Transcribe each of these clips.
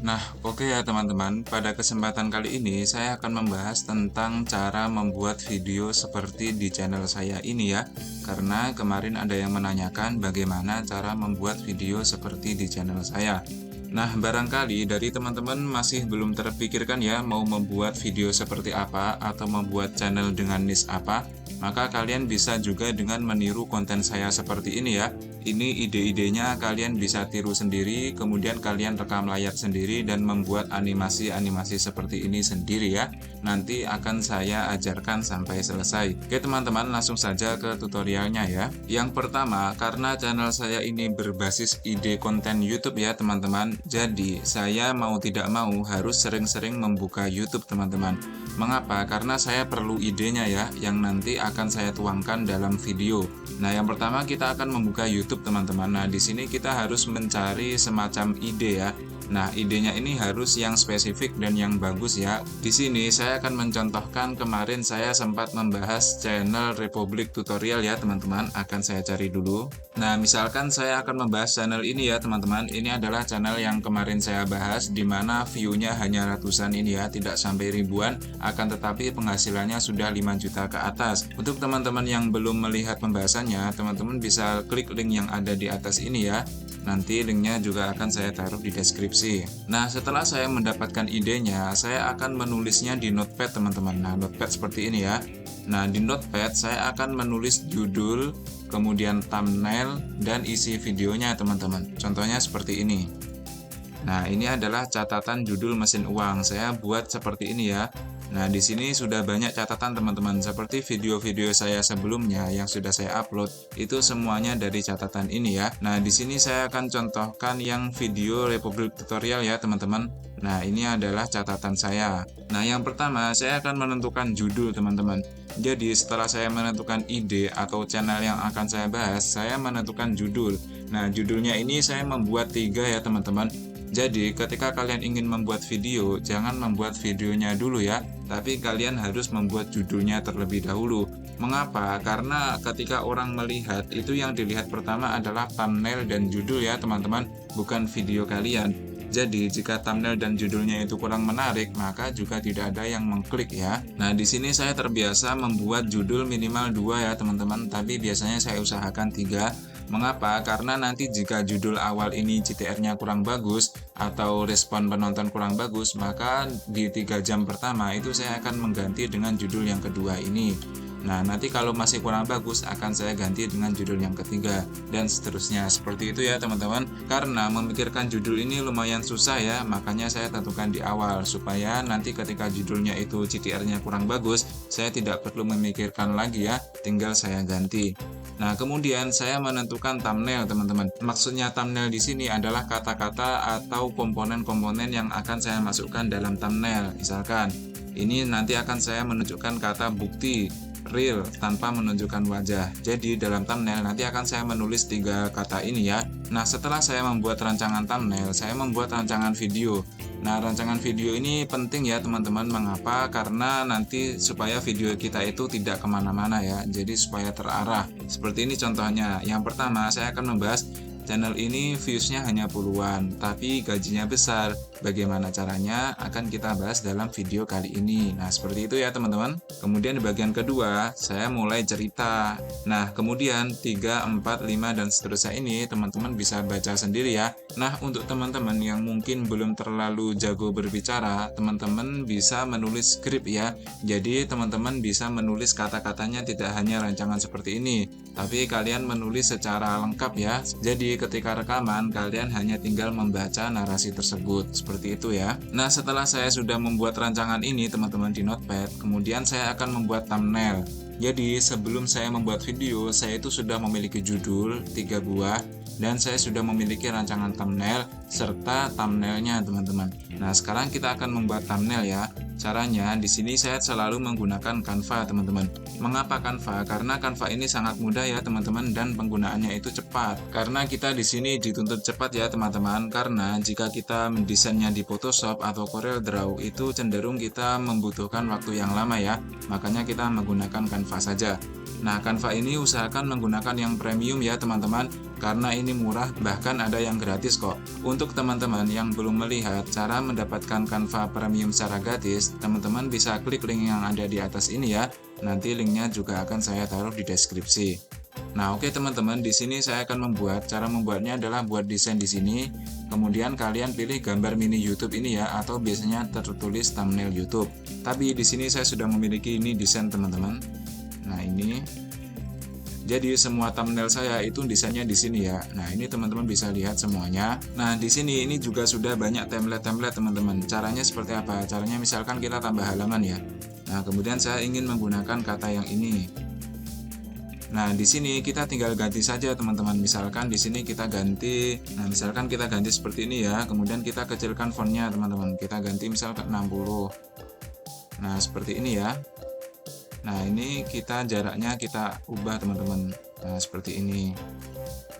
Nah, oke ya teman-teman, pada kesempatan kali ini saya akan membahas tentang cara membuat video seperti di channel saya ini ya. Karena kemarin ada yang menanyakan bagaimana cara membuat video seperti di channel saya. Nah, barangkali dari teman-teman masih belum terpikirkan ya mau membuat video seperti apa atau membuat channel dengan niche apa. Maka kalian bisa juga dengan meniru konten saya seperti ini ya. Ini ide-idenya kalian bisa tiru sendiri, kemudian kalian rekam layar sendiri dan membuat animasi-animasi seperti ini sendiri ya. Nanti akan saya ajarkan sampai selesai. Oke teman-teman, langsung saja ke tutorialnya ya. Yang pertama, karena channel saya ini berbasis ide konten YouTube ya teman-teman. Jadi, saya mau tidak mau harus sering-sering membuka YouTube teman-teman. Mengapa? Karena saya perlu idenya ya, yang nanti akan saya tuangkan dalam video. Nah, yang pertama kita akan membuka YouTube teman-teman. Nah, di sini kita harus mencari semacam ide ya. Nah, idenya ini harus yang spesifik dan yang bagus ya. Di sini saya akan mencontohkan kemarin saya sempat membahas channel Republik Tutorial ya teman-teman. Akan saya cari dulu. Nah, misalkan saya akan membahas channel ini ya teman-teman. Ini adalah channel yang kemarin saya bahas, di mana view-nya hanya ratusan ini ya, tidak sampai ribuan. Akan tetapi penghasilannya sudah 5 juta ke atas. Untuk teman-teman yang belum melihat pembahasannya, teman-teman bisa klik link yang ada di atas ini ya. Nanti linknya juga akan saya taruh di deskripsi. Nah, setelah saya mendapatkan idenya, saya akan menulisnya di notepad teman-teman. Nah, notepad seperti ini ya. Nah, di notepad saya akan menulis judul, kemudian thumbnail, dan isi videonya teman-teman. Contohnya seperti ini. Nah, ini adalah catatan judul mesin uang. Saya buat seperti ini ya. Nah, di sini sudah banyak catatan teman-teman, seperti video-video saya sebelumnya yang sudah saya upload, itu semuanya dari catatan ini ya. Nah, di sini saya akan contohkan yang video Republik Tutorial ya teman-teman. Nah, ini adalah catatan saya. Nah, yang pertama saya akan menentukan judul teman-teman. Jadi, setelah saya menentukan ide atau channel yang akan saya bahas, saya menentukan judul. Nah, judulnya ini saya membuat 3 ya teman-teman. Jadi, ketika kalian ingin membuat video, jangan membuat videonya dulu ya, tapi kalian harus membuat judulnya terlebih dahulu. Mengapa? Karena ketika orang melihat, itu yang dilihat pertama adalah thumbnail dan judul ya teman-teman, bukan video kalian. Jadi, jika thumbnail dan judulnya itu kurang menarik, maka juga tidak ada yang mengklik ya. Nah, di sini saya terbiasa membuat judul minimal 2 ya teman-teman, tapi biasanya saya usahakan 3. Mengapa? Karena nanti jika judul awal ini CTR-nya kurang bagus atau respon penonton kurang bagus, maka di 3 jam pertama itu saya akan mengganti dengan judul yang kedua ini. Nah, nanti kalau masih kurang bagus akan saya ganti dengan judul yang ketiga dan seterusnya. Seperti itu ya teman-teman. Karena memikirkan judul ini lumayan susah ya, makanya saya tentukan di awal supaya nanti ketika judulnya itu CTR-nya kurang bagus, saya tidak perlu memikirkan lagi ya, tinggal saya ganti. Nah, kemudian saya menentukan thumbnail teman-teman. Maksudnya thumbnail di sini adalah kata-kata atau komponen-komponen yang akan saya masukkan dalam thumbnail. Misalkan, ini nanti akan saya menunjukkan kata bukti real tanpa menunjukkan wajah. Jadi dalam thumbnail nanti akan saya menulis 3 kata ini ya. Nah, setelah saya membuat rancangan thumbnail, saya membuat rancangan video. Nah, rancangan video ini penting ya teman-teman. Mengapa? Karena nanti supaya video kita itu tidak kemana-mana ya. Jadi supaya terarah. Seperti ini contohnya. Yang pertama saya akan membahas channel ini viewsnya hanya puluhan, tapi gajinya besar. Bagaimana caranya akan kita bahas dalam video kali ini. Nah, seperti itu ya teman-teman. Kemudian di bagian kedua, saya mulai cerita. Nah, kemudian 3, 4, 5, dan seterusnya ini teman-teman bisa baca sendiri ya. Nah, untuk teman-teman yang mungkin belum terlalu jago berbicara, teman-teman bisa menulis skrip ya. Jadi, teman-teman bisa menulis kata-katanya tidak hanya rancangan seperti ini, tapi kalian menulis secara lengkap ya. Jadi, ketika rekaman, kalian hanya tinggal membaca narasi tersebut. Seperti itu ya. Nah, setelah saya sudah membuat rancangan ini teman-teman di notepad, kemudian saya akan membuat thumbnail. Jadi, sebelum saya membuat video, saya itu sudah memiliki judul 3 buah, dan saya sudah memiliki rancangan thumbnail serta thumbnailnya teman-teman. Nah, sekarang kita akan membuat thumbnail ya. Caranya di sini saya selalu menggunakan Canva, teman-teman. Mengapa Canva? Karena Canva ini sangat mudah ya, teman-teman, dan penggunaannya itu cepat. Karena kita di sini dituntut cepat ya, teman-teman. Karena jika kita mendesainnya di Photoshop atau CorelDRAW itu cenderung kita membutuhkan waktu yang lama ya. Makanya kita menggunakan Canva saja. Nah, Canva ini usahakan menggunakan yang premium ya, teman-teman, karena ini murah, bahkan ada yang gratis kok. Untuk teman-teman yang belum melihat cara mendapatkan Canva premium secara gratis, teman-teman bisa klik link yang ada di atas ini ya. Nanti linknya juga akan saya taruh di deskripsi. Nah, oke teman-teman, di sini saya akan cara membuatnya adalah buat desain di sini. Kemudian kalian pilih gambar mini YouTube ini ya, atau biasanya tertulis thumbnail YouTube. Tapi di sini saya sudah memiliki ini desain, teman-teman. Nah, ini jadi semua thumbnail saya itu desainnya di sini ya. Nah, ini teman-teman bisa lihat semuanya. Nah, di sini ini juga sudah banyak template-template, teman-teman. Caranya seperti apa? Caranya misalkan kita tambah halaman ya. Nah, kemudian saya ingin menggunakan kata yang ini. Nah, di sini kita tinggal ganti saja, teman-teman. Misalkan di sini kita ganti, misalkan kita ganti seperti ini ya. Kemudian kita kecilkan fontnya, teman-teman. Kita ganti misalkan 60. Nah, seperti ini ya. Nah, ini jaraknya kita ubah, teman-teman. Nah, seperti ini.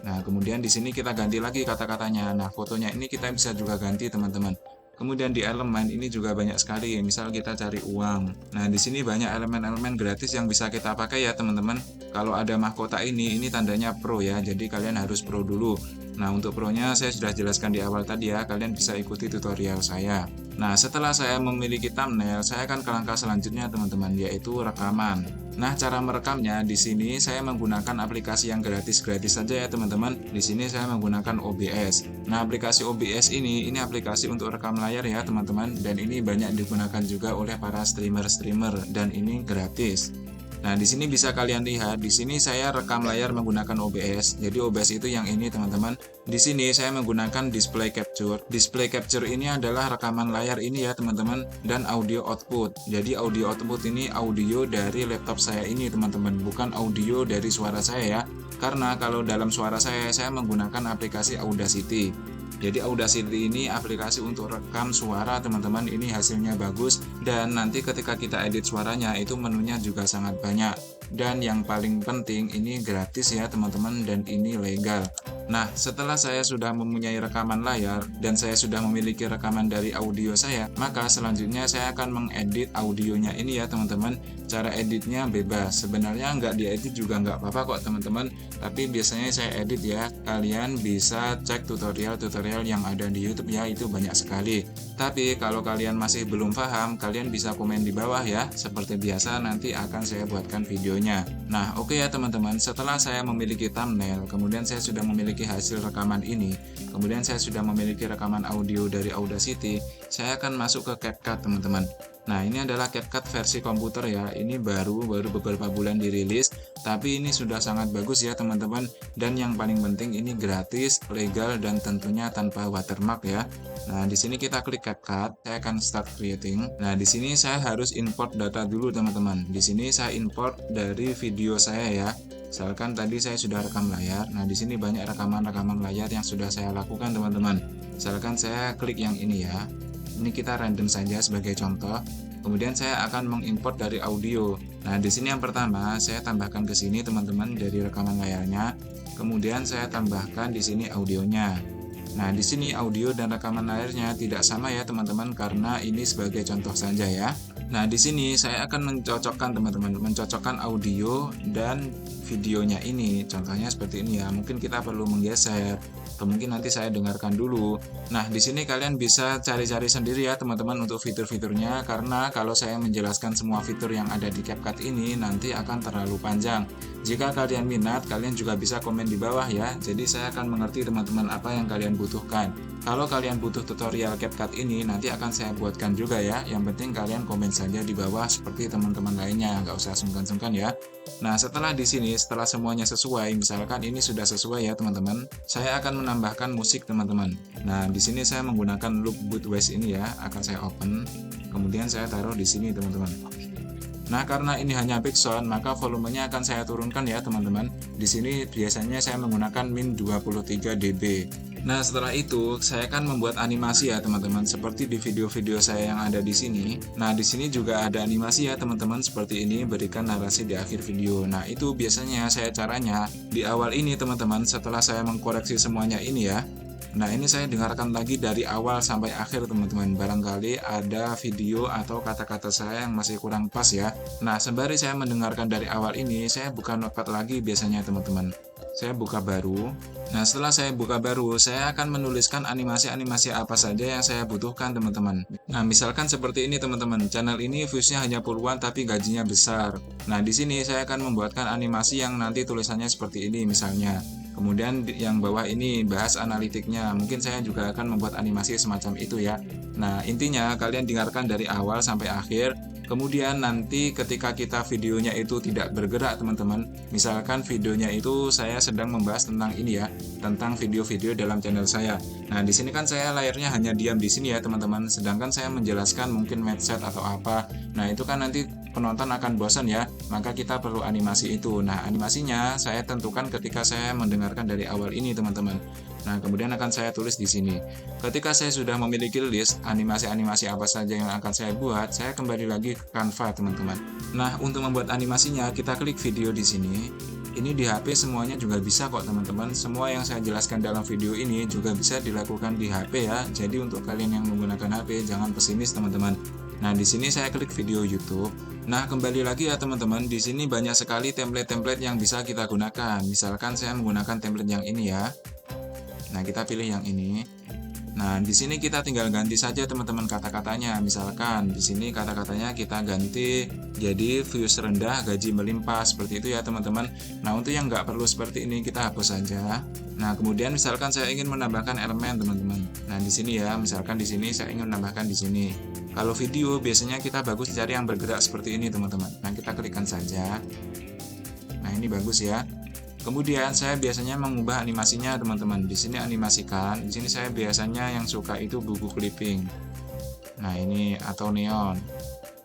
Nah, kemudian di sini kita ganti lagi kata-katanya. Nah, fotonya ini kita bisa juga ganti, teman-teman. Kemudian di elemen ini juga banyak sekali. Misal kita cari uang. Nah, di sini banyak elemen-elemen gratis yang bisa kita pakai ya, teman-teman. Kalau ada mahkota ini tandanya pro ya. Jadi kalian harus pro dulu. Nah, untuk pro-nya saya sudah jelaskan di awal tadi ya. Kalian bisa ikuti tutorial saya. Nah, setelah saya memiliki thumbnail, saya akan ke langkah selanjutnya, teman-teman, yaitu rekaman. Nah, cara merekamnya di sini saya menggunakan aplikasi yang gratis-gratis saja ya, teman-teman. Di sini saya menggunakan OBS. Nah, aplikasi OBS ini aplikasi untuk rekam layar ya, teman-teman, dan ini banyak digunakan juga oleh para streamer-streamer dan ini gratis. Nah, di sini bisa kalian lihat, di sini saya rekam layar menggunakan OBS. Jadi OBS itu yang ini, teman-teman. Di sini saya menggunakan display capture. Display capture ini adalah rekaman layar ini ya, teman-teman, dan audio output. Jadi audio output ini audio dari laptop saya ini, teman-teman, bukan audio dari suara saya ya. Karena kalau dalam suara saya menggunakan aplikasi Audacity. Jadi Audacity ini aplikasi untuk rekam suara, teman-teman. Ini hasilnya bagus dan nanti ketika kita edit suaranya itu menunya juga sangat banyak. Dan yang paling penting ini gratis ya, teman-teman, dan ini legal. Nah, setelah saya sudah mempunyai rekaman layar dan saya sudah memiliki rekaman dari audio saya, maka selanjutnya saya akan mengedit audionya ini ya, teman-teman. Cara editnya bebas. Sebenarnya nggak diedit juga nggak apa-apa kok, teman-teman. Tapi biasanya saya edit ya. Kalian bisa cek tutorial-tutorial yang ada di YouTube ya, itu banyak sekali. Tapi kalau kalian masih belum paham, kalian bisa komen di bawah ya. Seperti biasa nanti akan saya buatkan videonya. Nah, oke ya teman-teman, setelah saya memiliki thumbnail, kemudian saya sudah memiliki hasil rekaman ini, kemudian saya sudah memiliki rekaman audio dari Audacity, saya akan masuk ke CapCut, teman-teman. Nah, ini adalah CapCut versi komputer ya. Ini baru beberapa bulan dirilis, tapi ini sudah sangat bagus ya, teman-teman. Dan yang paling penting ini gratis, legal, dan tentunya tanpa watermark ya. Nah, di sini kita klik CapCut, saya akan start creating. Nah, di sini saya harus import data dulu, teman-teman. Di sini saya import dari video saya ya. Misalkan tadi saya sudah rekam layar. Nah, di sini banyak rekaman-rekaman layar yang sudah saya lakukan, teman-teman. Misalkan saya klik yang ini ya. Ini kita random saja sebagai contoh. Kemudian saya akan mengimport dari audio. Nah, di sini yang pertama saya tambahkan ke sini, teman-teman, dari rekaman layarnya. Kemudian saya tambahkan di sini audionya. Nah, di sini audio dan rekaman layarnya tidak sama ya, teman-teman, karena ini sebagai contoh saja ya. Nah, di sini saya akan mencocokkan, teman-teman, mencocokkan audio dan videonya ini. Contohnya seperti ini ya. Mungkin kita perlu menggeser, atau mungkin nanti saya dengarkan dulu. Nah, di sini kalian bisa cari-cari sendiri ya, teman-teman, untuk fitur-fiturnya, karena kalau saya menjelaskan semua fitur yang ada di CapCut ini nanti akan terlalu panjang. Jika kalian minat, kalian juga bisa komen di bawah ya. Jadi saya akan mengerti, teman-teman, apa yang kalian butuhkan. Kalau kalian butuh tutorial CapCut ini, nanti akan saya buatkan juga ya. Yang penting kalian komen saja di bawah seperti teman-teman lainnya, nggak usah sungkan-sungkan ya. Nah, setelah di sini, setelah semuanya sesuai, misalkan ini sudah sesuai ya, teman-teman, saya akan menambahkan musik, teman-teman. Nah, di sini saya menggunakan loop Budwise ini ya, akan saya open. Kemudian saya taruh di sini, teman-teman. Nah, karena ini hanya backsound, maka volumenya akan saya turunkan ya teman-teman. Di sini biasanya saya menggunakan min 23 dB. Nah, setelah itu saya akan membuat animasi ya teman-teman, seperti di video-video saya yang ada di sini. Nah, di sini juga ada animasi ya teman-teman, seperti ini, berikan narasi di akhir video. Nah, itu biasanya saya caranya di awal ini teman-teman, setelah saya mengkoreksi semuanya ini ya. Nah, ini saya dengarkan lagi dari awal sampai akhir teman-teman. Barangkali ada video atau kata-kata saya yang masih kurang pas ya. Nah, sembari saya mendengarkan dari awal ini, saya buka notepad lagi biasanya teman-teman. Saya buka baru. Nah, setelah saya buka baru, saya akan menuliskan animasi-animasi apa saja yang saya butuhkan teman-teman. Nah, misalkan seperti ini teman-teman. Channel ini viewsnya hanya puluhan tapi gajinya besar. Nah, di sini saya akan membuatkan animasi yang nanti tulisannya seperti ini misalnya. Kemudian yang bawah ini bahas analitiknya. Mungkin saya juga akan membuat animasi semacam itu ya. Nah, intinya kalian dengarkan dari awal sampai akhir. Kemudian nanti ketika kita videonya itu tidak bergerak teman-teman. Misalkan videonya itu saya sedang membahas tentang ini ya, tentang video-video dalam channel saya. Nah, di sini kan saya layarnya hanya diam di sini ya teman-teman. Sedangkan saya menjelaskan mungkin mindset atau apa. Nah, itu kan nanti penonton akan bosan ya, maka kita perlu animasi itu. Nah, animasinya saya tentukan ketika saya mendengarkan dari awal ini teman-teman. Nah, kemudian akan saya tulis di sini. Ketika saya sudah memiliki list animasi-animasi apa saja yang akan saya buat, saya kembali lagi ke Canva teman-teman. Nah, untuk membuat animasinya kita klik video di sini. Ini di HP semuanya juga bisa kok teman-teman. Semua yang saya jelaskan dalam video ini juga bisa dilakukan di HP ya. Jadi untuk kalian yang menggunakan HP jangan pesimis teman-teman. Nah, di sini saya klik video YouTube. Nah, kembali lagi ya teman-teman, di sini banyak sekali template-template yang bisa kita gunakan. Misalkan saya menggunakan template yang ini ya. Nah, kita pilih yang ini. Nah, di sini kita tinggal ganti saja teman-teman kata-katanya. Misalkan di sini kata-katanya kita ganti jadi views rendah, gaji melimpah, seperti itu ya teman-teman. Nah, untuk yang nggak perlu seperti ini kita hapus saja. Nah, kemudian misalkan saya ingin menambahkan elemen teman-teman. Nah, di sini ya, misalkan di sini saya ingin menambahkan di sini. Kalau video biasanya kita bagus cari yang bergerak seperti ini teman-teman. Nah, kita klikkan saja. Nah, ini bagus ya. Kemudian saya biasanya mengubah animasinya teman-teman. Di sini animasikan. Di sini saya biasanya yang suka itu buku clipping. Nah, ini atau neon.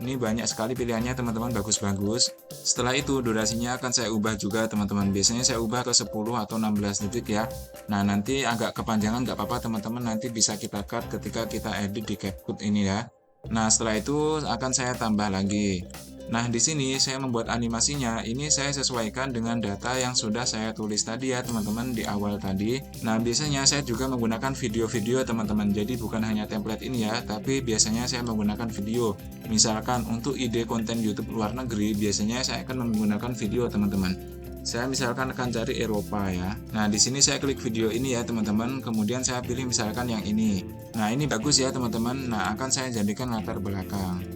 Ini banyak sekali pilihannya teman-teman, bagus-bagus. Setelah itu durasinya akan saya ubah juga teman-teman. Biasanya saya ubah ke 10 atau 16 detik ya. Nah, nanti agak kepanjangan nggak apa-apa teman-teman, nanti bisa kita cut ketika kita edit di CapCut ini ya. Nah, setelah itu akan saya tambah lagi. Nah, di sini saya membuat animasinya. Ini saya sesuaikan dengan data yang sudah saya tulis tadi ya, teman-teman, di awal tadi. Nah, biasanya saya juga menggunakan video-video, teman-teman. Jadi bukan hanya template ini ya, tapi biasanya saya menggunakan video. Misalkan untuk ide konten YouTube luar negeri, biasanya saya akan menggunakan video, teman-teman. Saya misalkan akan cari Eropa ya. Nah, di sini saya klik video ini ya, teman-teman. Kemudian saya pilih misalkan yang ini. Nah, ini bagus ya, teman-teman. Nah, akan saya jadikan latar belakang.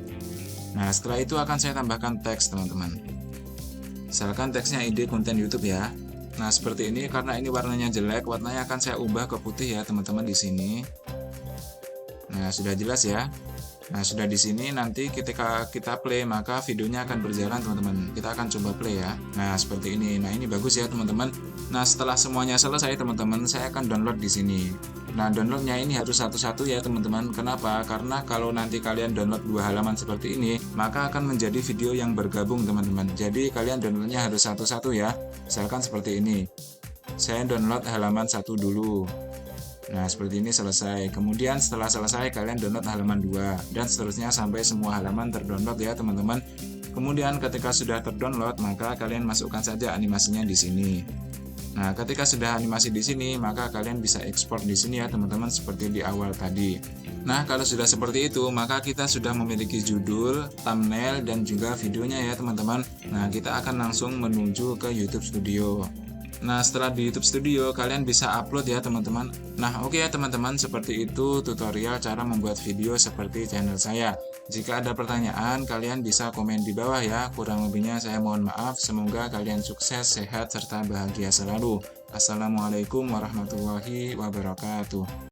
Nah, setelah itu akan saya tambahkan teks teman-teman. Misalkan teksnya ide konten YouTube ya. Nah, seperti ini, karena ini warnanya jelek, warnanya akan saya ubah ke putih ya teman-teman di sini. Nah, sudah jelas ya. Nah, sudah di sini, nanti ketika kita play maka videonya akan berjalan teman-teman. Kita akan coba play ya. Nah, seperti ini. Nah, ini bagus ya teman-teman. Nah, setelah semuanya selesai teman-teman, saya akan download di sini. Nah, downloadnya ini harus satu-satu ya teman-teman. Kenapa? Karena kalau nanti kalian download 2 halaman seperti ini, maka akan menjadi video yang bergabung teman-teman. Jadi kalian downloadnya harus satu-satu ya. Misalkan seperti ini. Saya download halaman 1 dulu. Nah, seperti ini selesai. Kemudian setelah selesai kalian download halaman 2 dan seterusnya sampai semua halaman terdownload ya teman-teman. Kemudian ketika sudah terdownload, maka kalian masukkan saja animasinya di sini. Nah, ketika sudah animasi di sini, maka kalian bisa ekspor di sini ya teman-teman, seperti di awal tadi. Nah, kalau sudah seperti itu, maka kita sudah memiliki judul, thumbnail, dan juga videonya ya teman-teman. Nah, kita akan langsung menuju ke YouTube Studio. Nah, setelah di YouTube Studio, kalian bisa upload ya teman-teman. Nah, oke ya teman-teman, seperti itu tutorial cara membuat video seperti channel saya. Jika ada pertanyaan, kalian bisa komen di bawah ya. Kurang lebihnya saya mohon maaf. Semoga kalian sukses, sehat, serta bahagia selalu. Assalamualaikum warahmatullahi wabarakatuh.